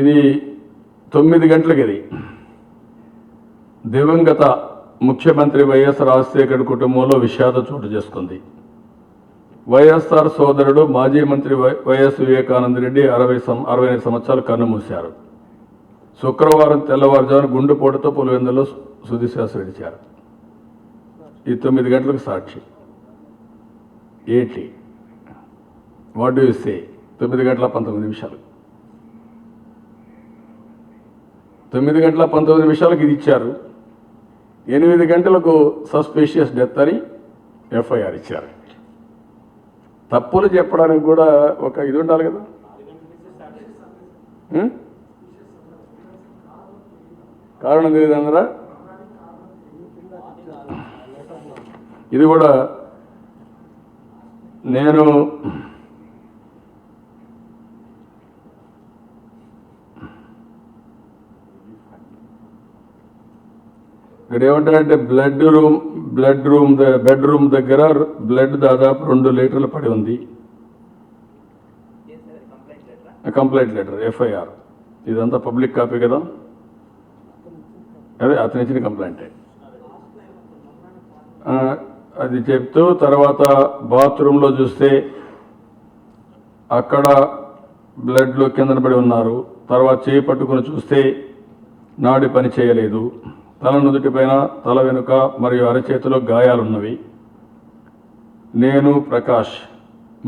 ఇది 9 గంటలకి ఇది దివంగత ముఖ్యమంత్రి వైఎస్ రాజశేఖర్ కుటుంబంలో విషాద చోటు చేసుకుంది. వైఎస్ఆర్ సోదరుడు మాజీ మంత్రి వైఎస్ వివేకానంద రెడ్డి 65 సంవత్సరాలు కన్నుమూశారు. శుక్రవారం తెల్లవారుజామున గుండెపోటుతో పులివెందులో తుదిశ్వాస విడిచారు. ఈ 9 గంటలకు సాక్షి ఏంటి? What do you say? 9 గంటల 19 నిమిషాలు 9 గంటల 19 నిమిషాలకు ఇది ఇచ్చారు. 8 గంటలకు సస్పీషియస్ డెత్ అని ఎఫ్ఐఆర్ ఇచ్చారు. తప్పులు చెప్పడానికి కూడా ఒక ఇది ఉండాలి కదా. కారణం తెలియదందరా. ఇది కూడా నేను ఇక్కడ ఏమంటారంటే బెడ్రూమ్ దగ్గర బ్లడ్ దాదాపు 2 లీటర్లు పడి ఉంది. కంప్లైంట్ లెటర్ ఎఫ్ఐఆర్ ఇదంతా పబ్లిక్ కాపీ కదా. అదే అతను ఇచ్చిన కంప్లైంటే. అది చెప్తూ తర్వాత బాత్రూంలో చూస్తే అక్కడ బ్లడ్లో కిందన పడి ఉన్నారు. తర్వాత చేయి పట్టుకుని చూస్తే నాడి పని చేయలేదు. తల నుదుటిపైన తల వెనుక మరియు అరచేతిలో గాయాలున్నవి. నేను ప్రకాష్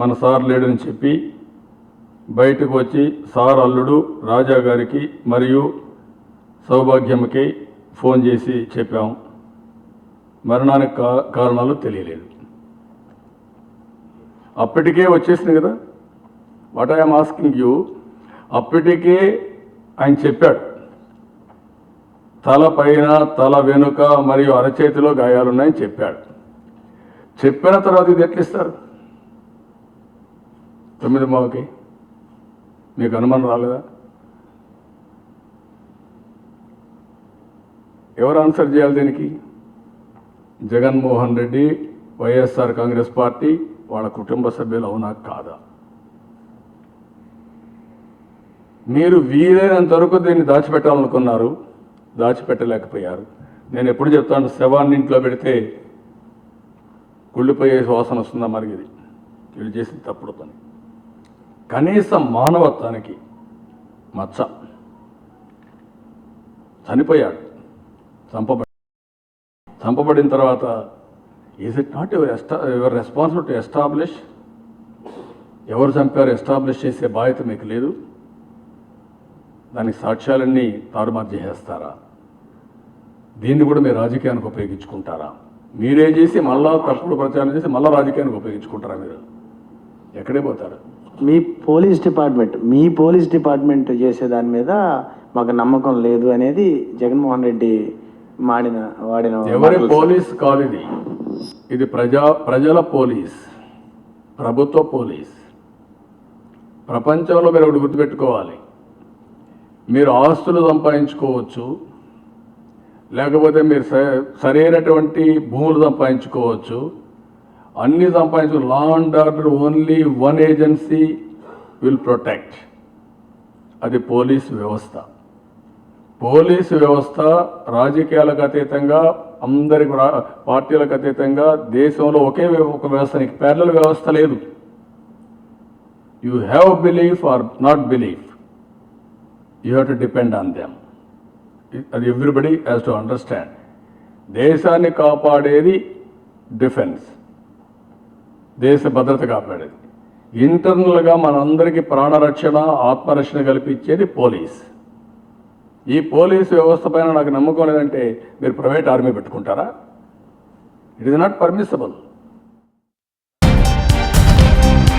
మన సార్ లేడని చెప్పి బయటకు వచ్చి సార్ అల్లుడు రాజా గారికి మరియు సౌభాగ్యమ్మకి ఫోన్ చేసి చెప్పాం. మరణానికి కారణాలు తెలియలేదు. అప్పటికే వచ్చేసింది కదా. వాట్ ఐఎమ్ ఆస్కింగ్ యూ, అప్పటికే ఆయన చెప్పాడు తల పైన తల వెనుక మరియు అరచేతిలో గాయాలున్నాయని చెప్పాడు. చెప్పిన తర్వాత ఇది ఎట్లిస్తారు? 9:00 మీకు అనుమానం రాలేదా? ఎవరు ఆన్సర్ చేయాలి దీనికి? జగన్మోహన్ రెడ్డి, వైఎస్ఆర్ కాంగ్రెస్ పార్టీ, వాళ్ళ కుటుంబ సభ్యులు అవునా కాదా? మీరు వీలైనంత వరకు దీన్ని దాచిపెట్టాలనుకున్నారు, దాచిపెట్టలేకపోయారు. నేను ఎప్పుడు చెప్తాను, శవాన్ని ఇంట్లో పెడితే కుళ్ళిపోయే వాసన వస్తుందా? మరి ఇది వీళ్ళు చేసిన తప్పుడు పని. కనీసం మానవత్వానికి మచ్చ. చనిపోయాడు, చంపబడిన తర్వాత is it not your responsibility to establish? ఎవరు చంపారు ఎస్టాబ్లిష్ చేసే బాధ్యత మీకు లేదు. దానికి సాక్ష్యాలన్నీ తారుమారు చేసేస్తారా? దీన్ని కూడా మీరు రాజకీయానికి ఉపయోగించుకుంటారా? మీరే చేసి మళ్ళా తప్పుడు ప్రచారం చేసి మళ్ళీ రాజకీయానికి ఉపయోగించుకుంటారా? మీరు ఎక్కడే పోతారు? మీ పోలీస్ డిపార్ట్మెంట్ చేసే దాని మీద మాకు నమ్మకం లేదు అనేది జగన్మోహన్ రెడ్డి వాడిన. ఎవరి పోలీస్ కాదు ఇది. ఇది ప్రజల పోలీస్, ప్రభుత్వ పోలీస్. ప్రపంచంలో మీరు ఒకటి గుర్తుపెట్టుకోవాలి, మీరు ఆస్తులు సంపాదించుకోవచ్చు, లేకపోతే మీరు సరైనటువంటి భూములు సంపాదించుకోవచ్చు, అన్ని సంపాదించు. Law and order only one agency will protect, అది పోలీసు వ్యవస్థ. పోలీసు వ్యవస్థ రాజకీయాలకు అతీతంగా, అందరికి పార్టీలకు అతీతంగా దేశంలో ఒకే ఒక వ్యవస్థ, నీకు ప్యారలల్ వ్యవస్థ లేదు. You have belief or not belief, you have to depend on them. అది ఎవ్రీబడి హ్యాస్ టు అండర్స్టాండ్. దేశాన్ని కాపాడేది డిఫెన్స్, దేశ భద్రత కాపాడేది. ఇంటర్నల్గా మనందరికీ ప్రాణరక్షణ, ఆత్మరక్షణ కల్పించేది పోలీస్. ఈ పోలీసు వ్యవస్థ పైన నాకు నమ్మకం లేదంటే మీరు ప్రైవేట్ ఆర్మీ పెట్టుకుంటారా? It is not permissible.